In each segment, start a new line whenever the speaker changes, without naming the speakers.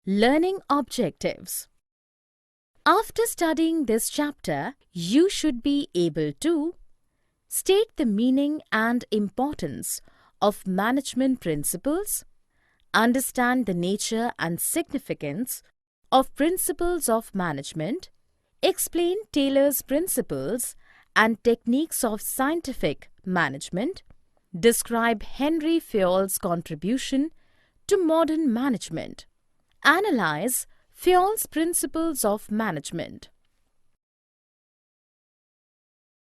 Learning objectives. After studying this chapter, you should be able to state the meaning and importance of management principles, understand the nature and significance of principles of management, explain Taylor's principles and techniques of scientific management, describe Henry Fayol's contribution to modern management, analyze Fayol's principles of management.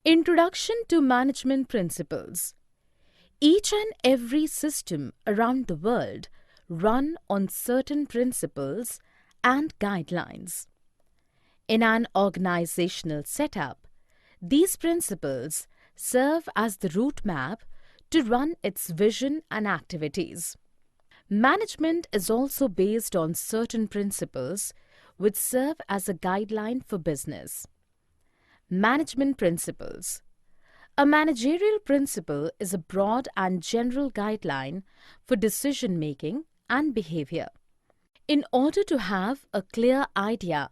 Introduction to management principles. Each and every system around the world run on certain principles and guidelines. In an organizational setup, these principles serve as the route map to run its vision and activities. Management is also based on certain principles which serve as a guideline for business. Management principles. A managerial principle is a broad and general guideline for decision-making and behavior. In order to have a clear idea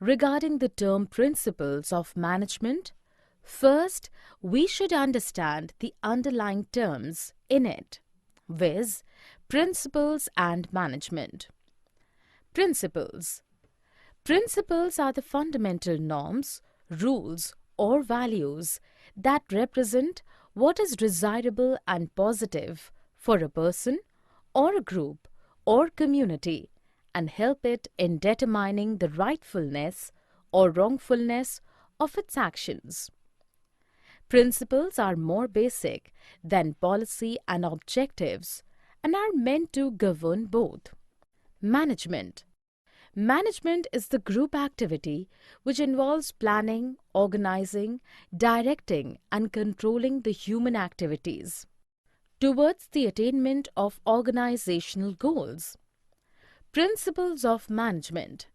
regarding the term principles of management, first we should understand the underlying terms in it, viz., principles and management. Principles. Principles are the fundamental norms, rules, or values that represent what is desirable and positive for a person or a group or community and help it in determining the rightfulness or wrongfulness of its actions. Principles are more basic than policy and objectives and are meant to govern both. Management. Management is the group activity which involves planning, organizing, directing and controlling the human activities towards the attainment of organizational goals. Principles of management.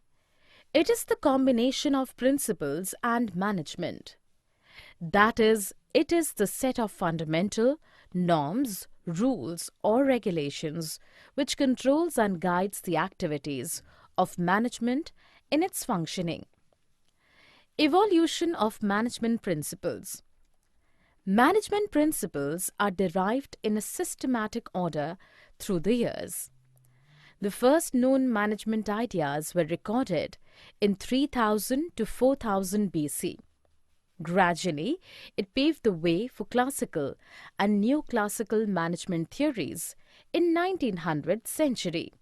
It is the combination of principles and management. That is, it is the set of fundamental norms, rules or regulations which controls and guides the activities of management in its functioning. Evolution of management principles. Management principles are derived in a systematic order through the years. The first known management ideas were recorded in 3000 to 4000 BC. Gradually, it paved the way for classical and neoclassical management theories in 1900th century.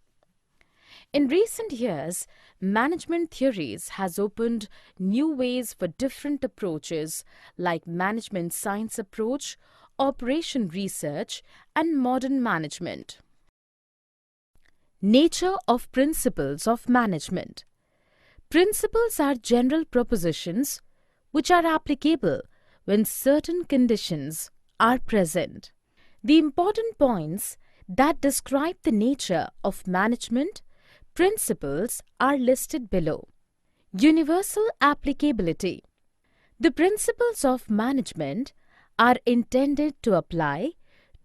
In recent years, management theories has opened new ways for different approaches like management science approach, operation research, and modern management. Nature of principles of management. Principles are general propositions which are applicable when certain conditions are present. The important points that describe the nature of management principles are listed below. Universal applicability. The principles of management are intended to apply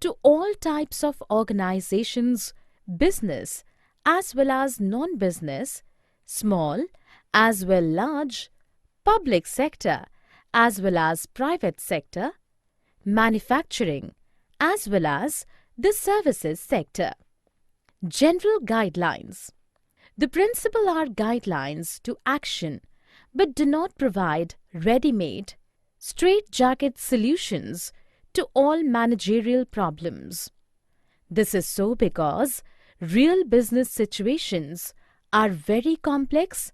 to all types of organizations, business as well as non-business, small as well large, public sector as well as private sector, manufacturing as well as the services sector. General guidelines. The principles are guidelines to action but do not provide ready-made, straitjacket solutions to all managerial problems. This is so because real business situations are very complex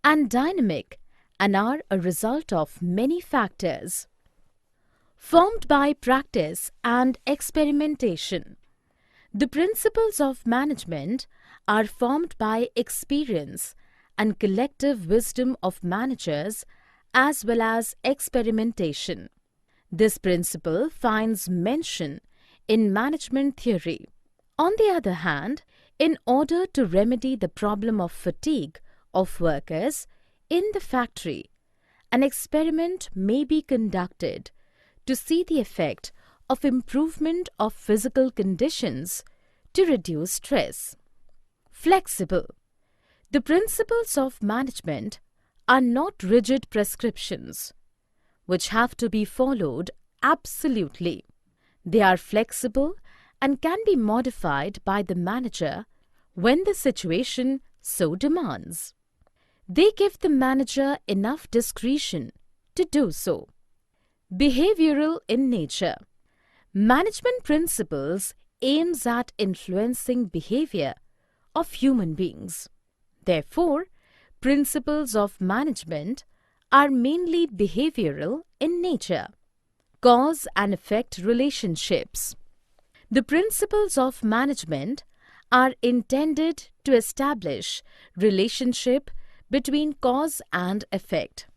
and dynamic and are a result of many factors. Formed by practice and experimentation. The principles of management are formed by experience and collective wisdom of managers as well as experimentation. This principle finds mention in management theory. On the other hand, in order to remedy the problem of fatigue of workers in the factory, an experiment may be conducted to see the effect of improvement of physical conditions to reduce stress. Flexible. The principles of management are not rigid prescriptions which have to be followed absolutely. They are flexible and can be modified by the manager when the situation so demands. They give the manager enough discretion to do so. Behavioral in nature. Management principles aims at influencing behavior of human beings. Therefore, principles of management are mainly behavioral in nature. Cause and effect relationships. The principles of management are intended to establish relationship between cause and effect.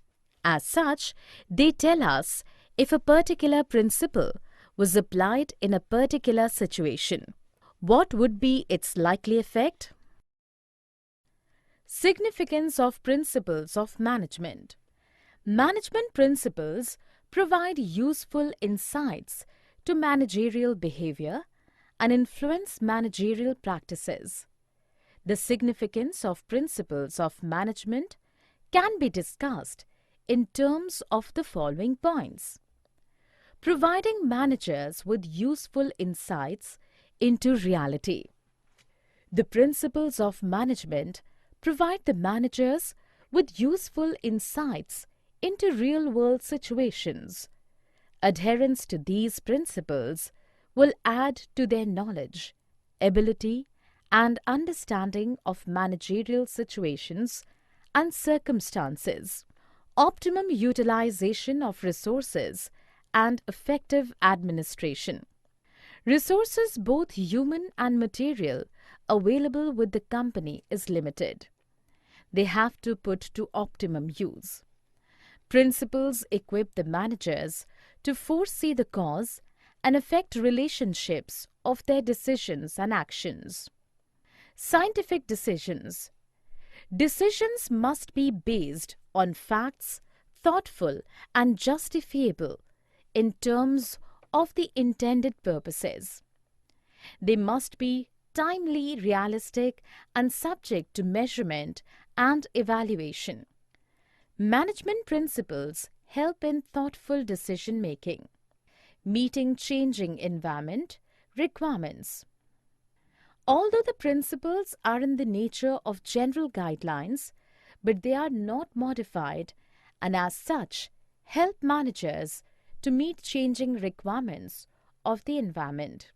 As such, they tell us if a particular principle was applied in a particular situation, what would be its likely effect? Significance of principles of management. Management principles provide useful insights to managerial behavior and influence managerial practices. The significance of principles of management can be discussed in terms of the following points. Providing managers with useful insights into reality. The principles of management provide the managers with useful insights into real-world situations. Adherence to these principles will add to their knowledge, ability, and understanding of managerial situations and circumstances. Optimum utilization of resources and effective administration. Resources, both human and material, available with the company is limited. They have to put to optimum use. Principles equip the managers to foresee the cause and effect relationships of their decisions and actions. Scientific decisions. Decisions must be based on facts, thoughtful and justifiable in terms of the intended purposes. They must be timely, realistic, and subject to measurement and evaluation. Management principles help in thoughtful decision-making, meeting changing environment requirements. Although the principles are in the nature of general guidelines, but they are not modified and as such help managers to meet changing requirements of the environment.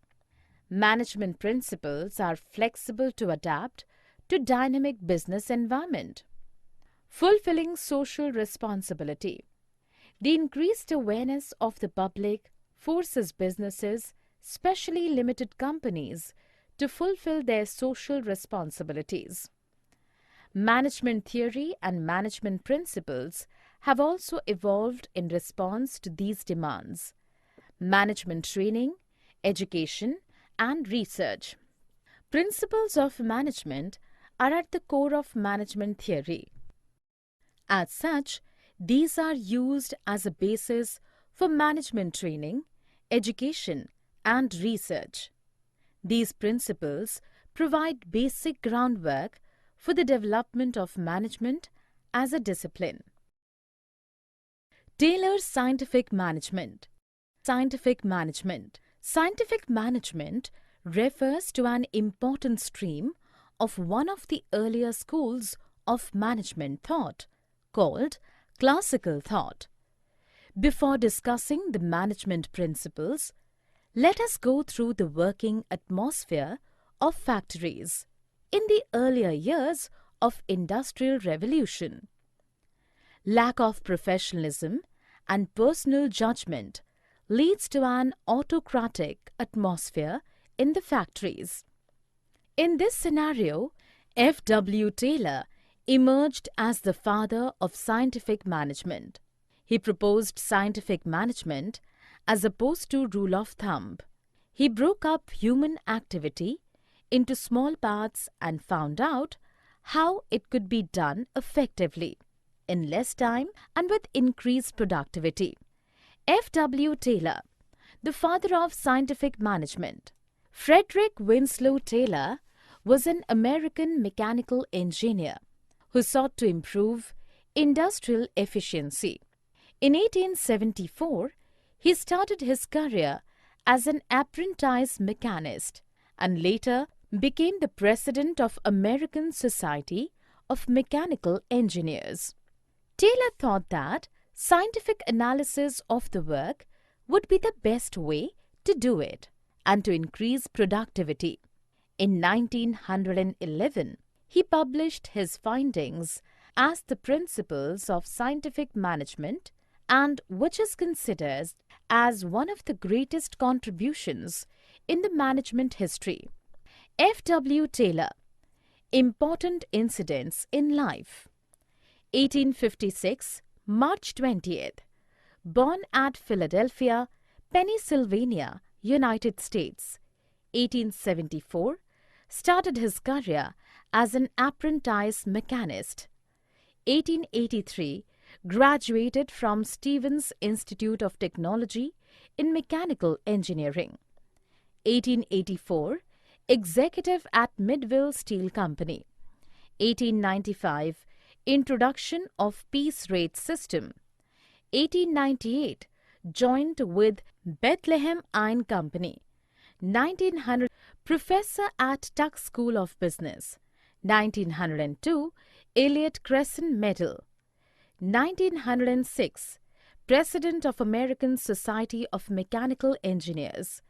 Management principles are flexible to adapt to dynamic business environment. Fulfilling social responsibility. The increased awareness of the public forces businesses, especially limited companies, to fulfill their social responsibilities. Management theory and management principles have also evolved in response to these demands. Management training, education, and research. Principles of management are at the core of management theory. As such, these are used as a basis for management training, education, and research. These principles provide basic groundwork for the development of management as a discipline. Tailored scientific management. Scientific management. Scientific management refers to an important stream of one of the earlier schools of management thought, called classical thought. Before discussing the management principles, let us go through the working atmosphere of factories in the earlier years of Industrial Revolution. Lack of professionalism and personal judgment leads to an autocratic atmosphere in the factories. In this scenario, F.W. Taylor emerged as the father of scientific management. He proposed scientific management as opposed to rule of thumb. He broke up human activity into small parts and found out how it could be done effectively, in less time and with increased productivity. F.W. Taylor, the father of scientific management. Frederick Winslow Taylor was an American mechanical engineer who sought to improve industrial efficiency. In 1874, he started his career as an apprentice mechanist and later became the president of American Society of Mechanical Engineers. Taylor thought that scientific analysis of the work would be the best way to do it and to increase productivity. In 1911, he published his findings as the Principles of Scientific Management, and which is considered as one of the greatest contributions in the management history. F. W. Taylor. Important incidents in life. 1856, March 20th. Born at Philadelphia, Pennsylvania, United States. 1874, started his career as an apprentice mechanist. 1883, graduated from Stevens Institute of Technology in Mechanical Engineering. 1884, executive at Midville Steel Company. 1895, introduction of piece rate system. 1898, joined with Bethlehem Iron Company. 1900, professor at Tuck School of Business. 1902, Elliott Crescent Medal. 1906, President of American Society of Mechanical Engineers.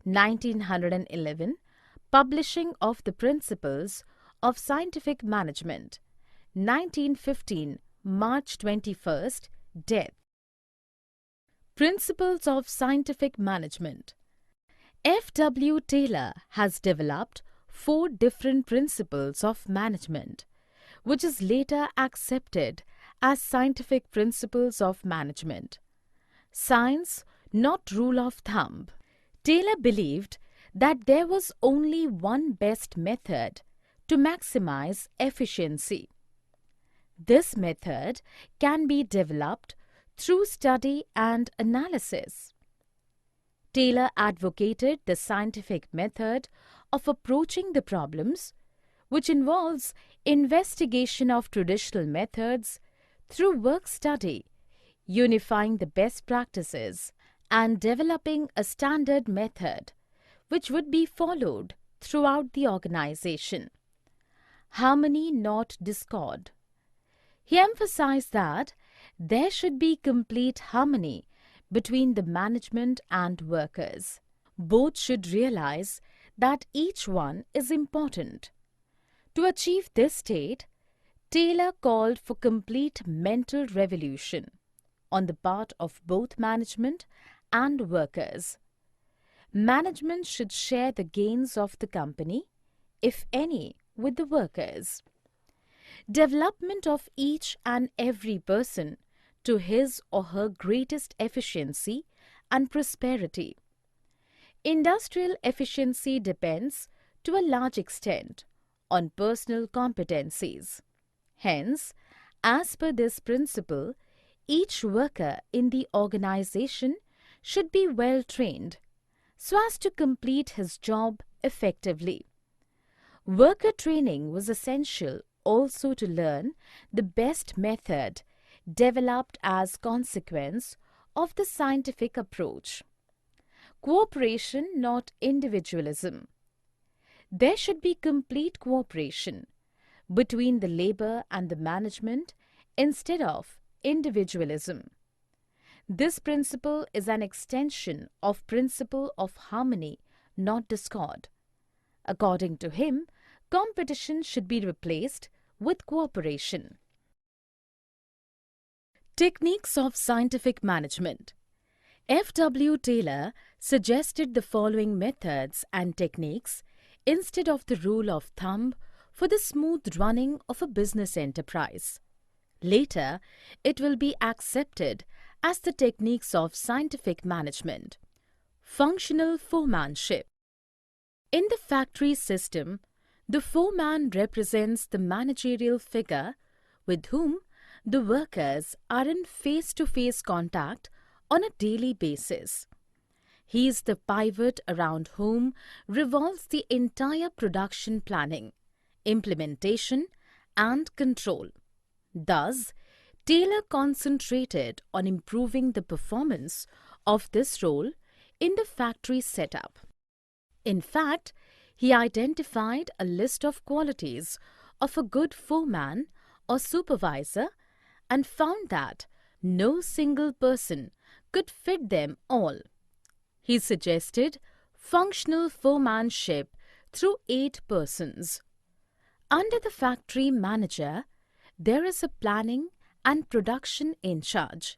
1911, publishing of the Principles of Scientific Management. 1915, March 21st, death. Principles of Scientific Management. F. W. Taylor has developed 4 different principles of management, which is later accepted as scientific principles of management. Science, not rule of thumb. Taylor believed that there was only one best method to maximize efficiency. This method can be developed through study and analysis. Taylor advocated the scientific method of approaching the problems, which involves investigation of traditional methods through work study, unifying the best practices, and developing a standard method which would be followed throughout the organization. Harmony, not discord. He emphasized that there should be complete harmony between the management and workers. Both should realize that each one is important. To achieve this state, Taylor called for complete mental revolution on the part of both management and workers. Management should share the gains of the company, if any, with the workers. Development of each and every person to his or her greatest efficiency and prosperity. Industrial efficiency depends, to a large extent, on personal competencies. Hence, as per this principle, each worker in the organization should be well trained so as to complete his job effectively. Worker training was essential also to learn the best method developed as consequence of the scientific approach. Cooperation, not individualism. There should be complete cooperation between the labor and the management instead of individualism. This principle is an extension of principle of harmony, not discord. According to him, competition should be replaced with cooperation. Techniques of scientific management. F. W. Taylor suggested the following methods and techniques instead of the rule of thumb for the smooth running of a business enterprise. Later, it will be accepted as the techniques of scientific management. Functional foremanship. In the factory system, the foreman represents the managerial figure with whom the workers are in face-to-face contact on a daily basis. He is the pivot around whom revolves the entire production planning, implementation, and control. Thus, Taylor concentrated on improving the performance of this role in the factory setup. In fact, he identified a list of qualities of a good foreman or supervisor and found that no single person could fit them all. He suggested functional foremanship through 8 persons. Under the factory manager, there is a planning and production in charge,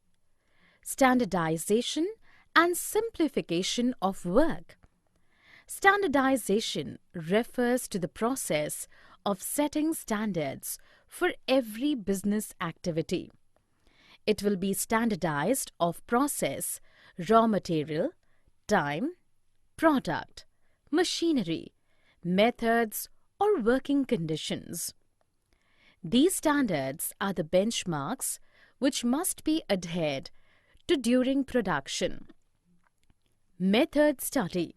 standardization and simplification of work. Standardization refers to the process of setting standards for every business activity. It will be standardized of process, raw material, time, product, machinery, methods, or working conditions. These standards are the benchmarks which must be adhered to during production. Method study.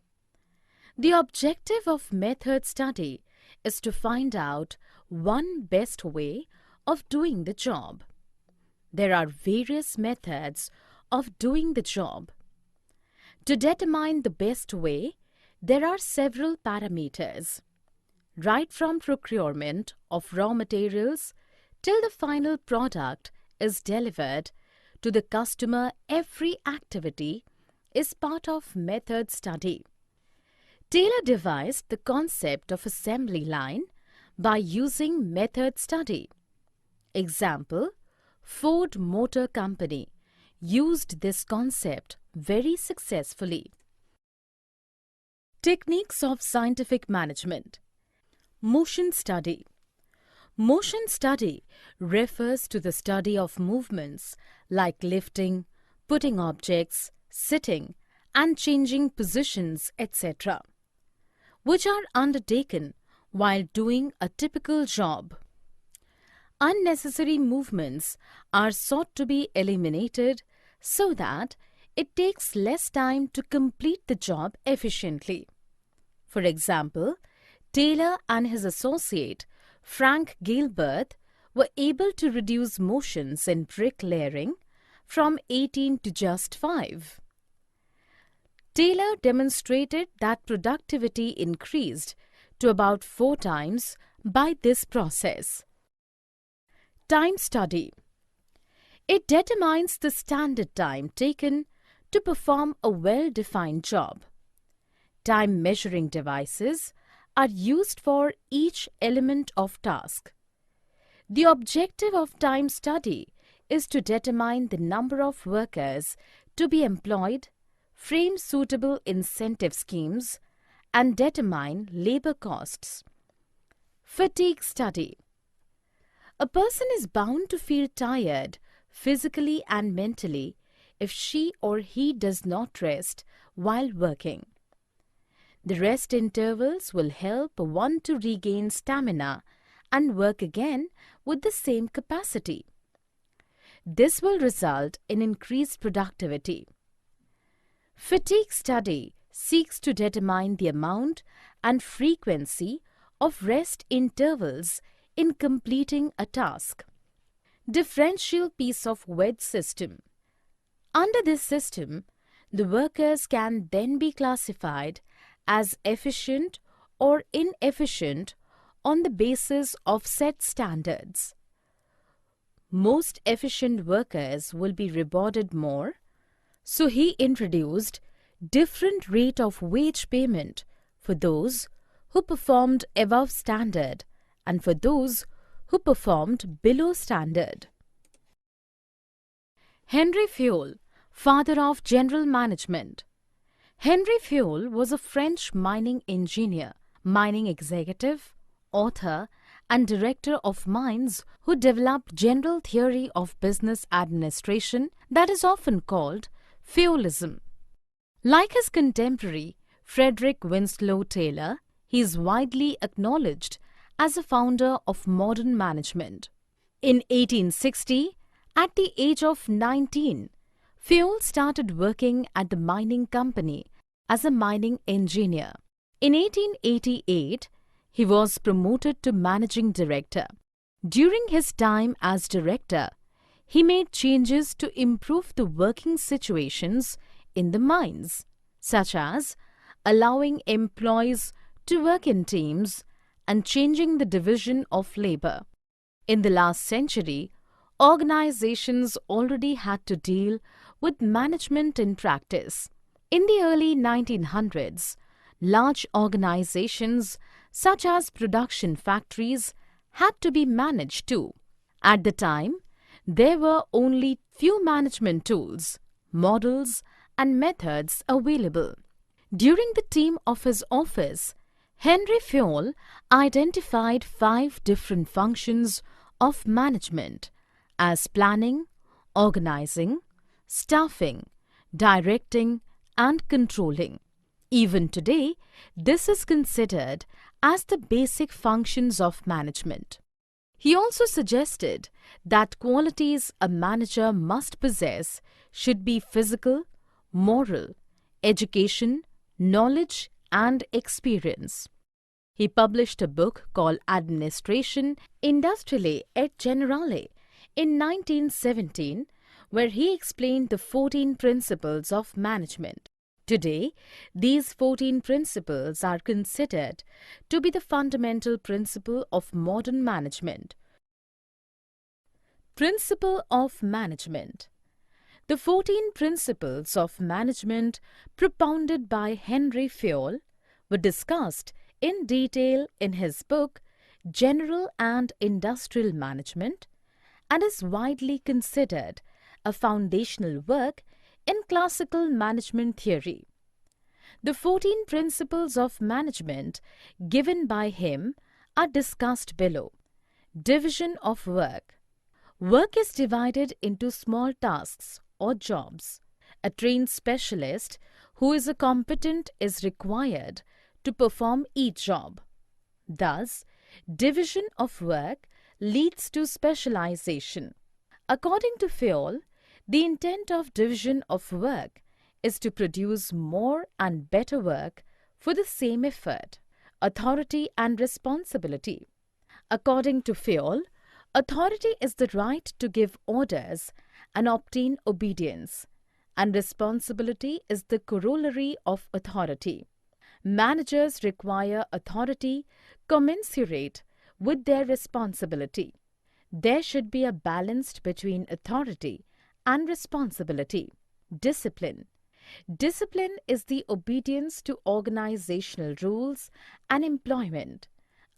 The objective of method study is to find out one best way of doing the job. There are various methods of doing the job. To determine the best way, there are several parameters. Right from procurement of raw materials till the final product is delivered to the customer, every activity is part of method study. Taylor devised the concept of assembly line by using method study. Example, Ford Motor Company used this concept very successfully. Techniques of scientific management. Motion study. Motion study refers to the study of movements like lifting, putting objects, sitting, and changing positions, etc., which are undertaken while doing a typical job. Unnecessary movements are sought to be eliminated so that it takes less time to complete the job efficiently. For example, Taylor and his associate Frank Gilbert were able to reduce motions in bricklaying from 18 to just 5. Taylor demonstrated that productivity increased to about 4 times by this process. Time study. It determines the standard time taken to perform a well-defined job. Time measuring devices are used for each element of task. The objective of time study is to determine the number of workers to be employed, frame suitable incentive schemes, and determine labor costs. Fatigue study. A person is bound to feel tired physically and mentally if she or he does not rest while working. The rest intervals will help one to regain stamina and work again with the same capacity. This will result in increased productivity. Fatigue study seeks to determine the amount and frequency of rest intervals in completing a task. Differential piece of wedge system. Under this system, the workers can then be classified as efficient or inefficient on the basis of set standards. Most efficient workers will be rewarded more, so he introduced different rate of wage payment for those who performed above standard and for those who performed below standard. Henry Fayol, father of general management. Henry Fayol was a French mining engineer, mining executive, author, and director of mines who developed general theory of business administration that is often called Fayolism. Like his contemporary Frederick Winslow Taylor, he is widely acknowledged as a founder of modern management. In 1860, at the age of 19, Fayol started working at the mining company as a mining engineer. In 1888, he was promoted to managing director. During his time as director, he made changes to improve the working situations in the mines, such as allowing employees to work in teams and changing the division of labor. In the last century, organizations already had to deal with management in practice. In the early 1900s, large organizations such as production factories had to be managed too. At the time, there were only few management tools, models, and methods available. During the term of his office, Henry Fayol identified 5 different functions of management as planning, organizing, staffing, directing, and controlling. Even today, this is considered as the basic functions of management. He also suggested that qualities a manager must possess should be physical, moral, education, knowledge, and experience. He published a book called Administration Industriale et Generale in 1917, where he explained the 14 principles of management. Today, these 14 principles are considered to be the fundamental principle of modern management. Principle of management. The 14 principles of management propounded by Henry Fayol were discussed in detail in his book General and Industrial Management and is widely considered a foundational work in classical management theory. The 14 principles of management given by him are discussed below. Division of work. Work is divided into small tasks or jobs. A trained specialist who is competent is required to perform each job. Thus, division of work leads to specialization. According to Fayol, the intent of division of work is to produce more and better work for the same effort, authority and responsibility. According to Fayol, authority is the right to give orders and obtain obedience, and responsibility is the corollary of authority. Managers require authority commensurate with their responsibility. There should be a balance between authority and responsibility. Discipline. Discipline is the obedience to organizational rules and employment,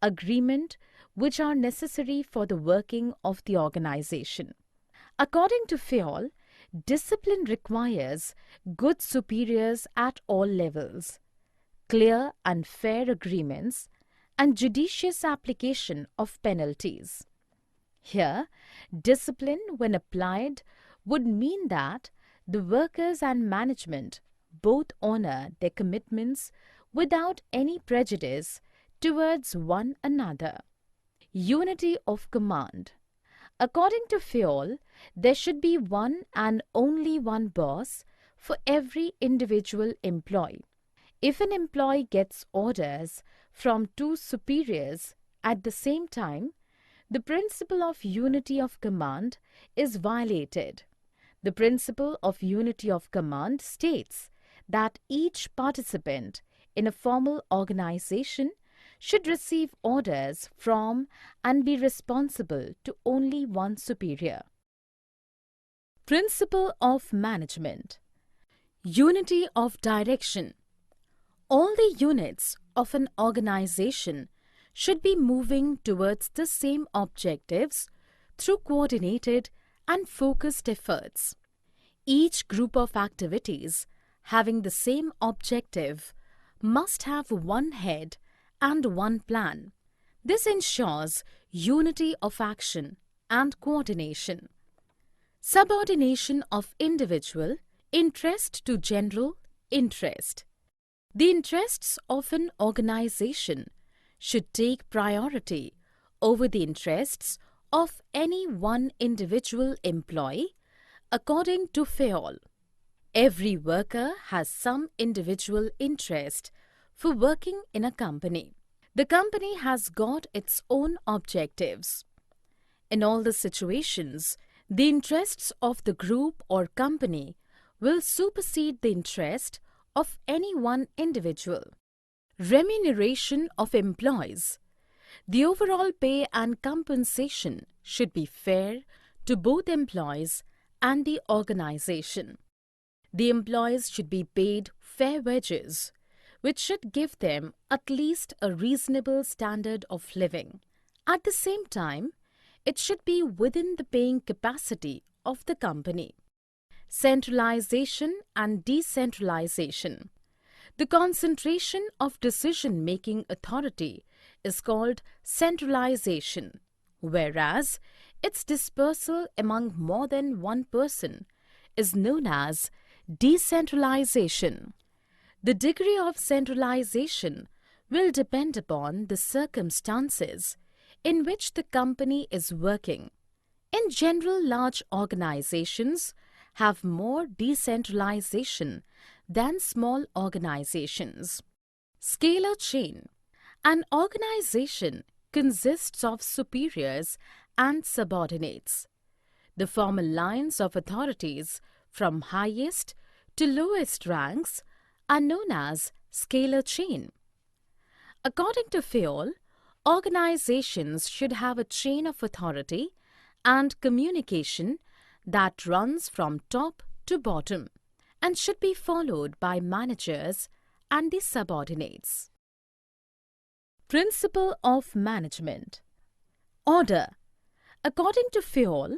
agreement which are necessary for the working of the organization. According to Fayol, discipline requires good superiors at all levels, clear and fair agreements, and judicious application of penalties. Here, discipline, when applied, would mean that the workers and management both honor their commitments without any prejudice towards one another. Unity of command. According to Fayol, there should be one and only one boss for every individual employee. If an employee gets orders from 2 superiors at the same time, the principle of unity of command is violated. The principle of unity of command states that each participant in a formal organization should receive orders from and be responsible to only one superior. Principle of management. Unity of direction. All the units of an organization should be moving towards the same objectives through coordinated and focused efforts. Each group of activities having the same objective must have one head and one plan. This ensures unity of action and coordination. Subordination of individual interest to general interest. The interests of an organization should take priority over the interests of any one individual employee, according to Fayol. Every worker has some individual interest for working in a company. The company has got its own objectives. In all the situations, the interests of the group or company will supersede the interest of any one individual. Remuneration of employees. The overall pay and compensation should be fair to both employees and the organization. The employees should be paid fair wages, which should give them at least a reasonable standard of living. At the same time, it should be within the paying capacity of the company. Centralization and decentralization. The concentration of decision-making authority is called centralization, whereas its dispersal among more than one person is known as decentralization. The degree of centralization will depend upon the circumstances in which the company is working. In general, large organizations have more decentralization than small organizations. Scalar chain. An organization consists of superiors and subordinates. The formal lines of authorities from highest to lowest ranks are known as scalar chain. According to Fayol, organizations should have a chain of authority and communication that runs from top to bottom and should be followed by managers and the subordinates. Principle of management. Order. According to Fayol,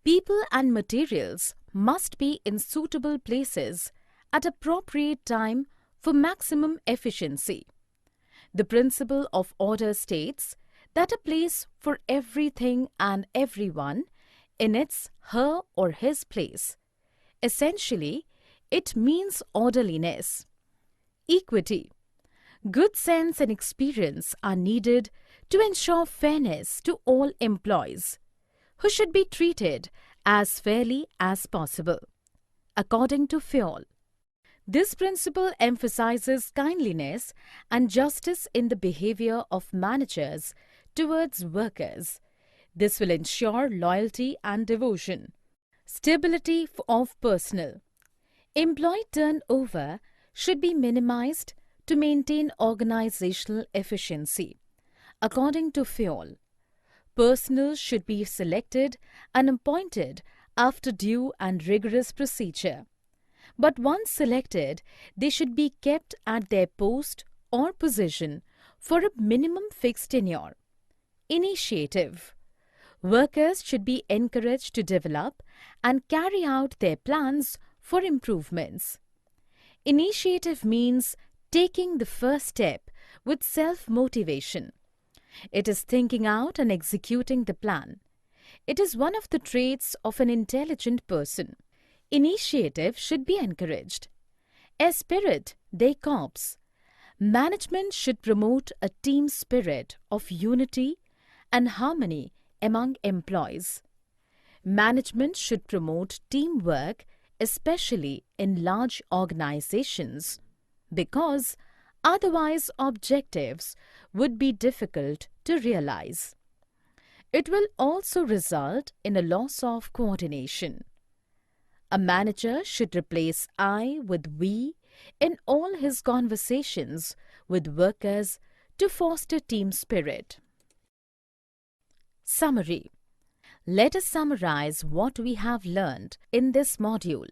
people and materials must be in suitable places at appropriate time for maximum efficiency. The principle of order states that a place for everything and everyone in its, her or his place. Essentially, it means orderliness. Equity. Good sense and experience are needed to ensure fairness to all employees, who should be treated as fairly as possible. According to Fayol, this principle emphasizes kindliness and justice in the behavior of managers towards workers. This will ensure loyalty and devotion. Stability of personnel. Employee turnover should be minimized to maintain organizational efficiency. According to Fayol, personnel should be selected and appointed after due and rigorous procedure. But once selected, they should be kept at their post or position for a minimum fixed tenure. Initiative. Workers should be encouraged to develop and carry out their plans for improvements. Initiative means taking the first step with self-motivation. It is thinking out and executing the plan. It is one of the traits of an intelligent person. Initiative should be encouraged. Esprit de corps. Management should promote a team spirit of unity and harmony among employees. Management should promote teamwork, especially in large organizations, because otherwise objectives would be difficult to realize. It will also result in a loss of coordination. A manager should replace I with we in all his conversations with workers to foster team spirit. Summary. Let us summarize what we have learned in this module.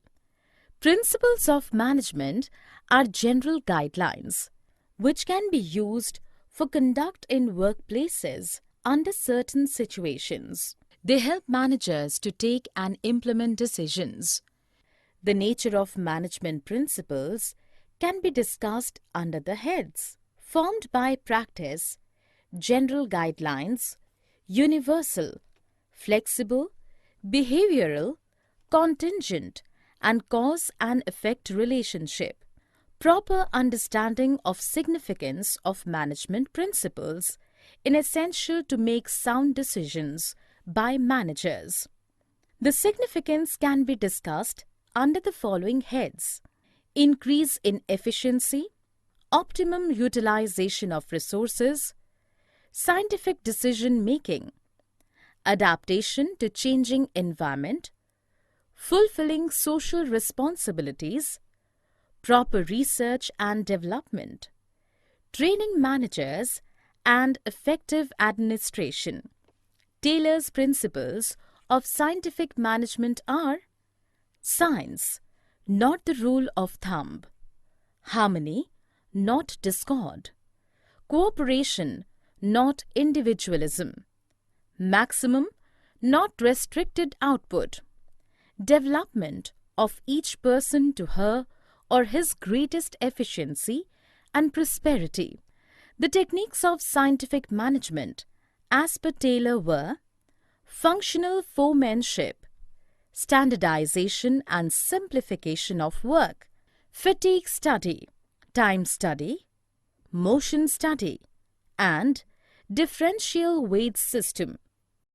Principles of management are general guidelines which can be used for conduct in workplaces under certain situations. They help managers to take and implement decisions. The nature of management principles can be discussed under the heads formed by practice, general guidelines, universal, flexible, behavioral, contingent, and cause and effect relationship. Proper understanding of significance of management principles is essential to make sound decisions by managers. The significance can be discussed under the following heads: increase in efficiency, optimum utilization of resources, scientific decision making, adaptation to changing environment, fulfilling social responsibilities, proper research and development, training managers, and effective administration. Taylor's principles of scientific management are: science, not the rule of thumb; harmony, not discord; cooperation, not individualism; maximum, not restricted output; development of each person to her or his greatest efficiency and prosperity. The techniques of scientific management, as per Taylor, were functional foremanship, standardization and simplification of work, fatigue study, time study, motion study, and differential weight system.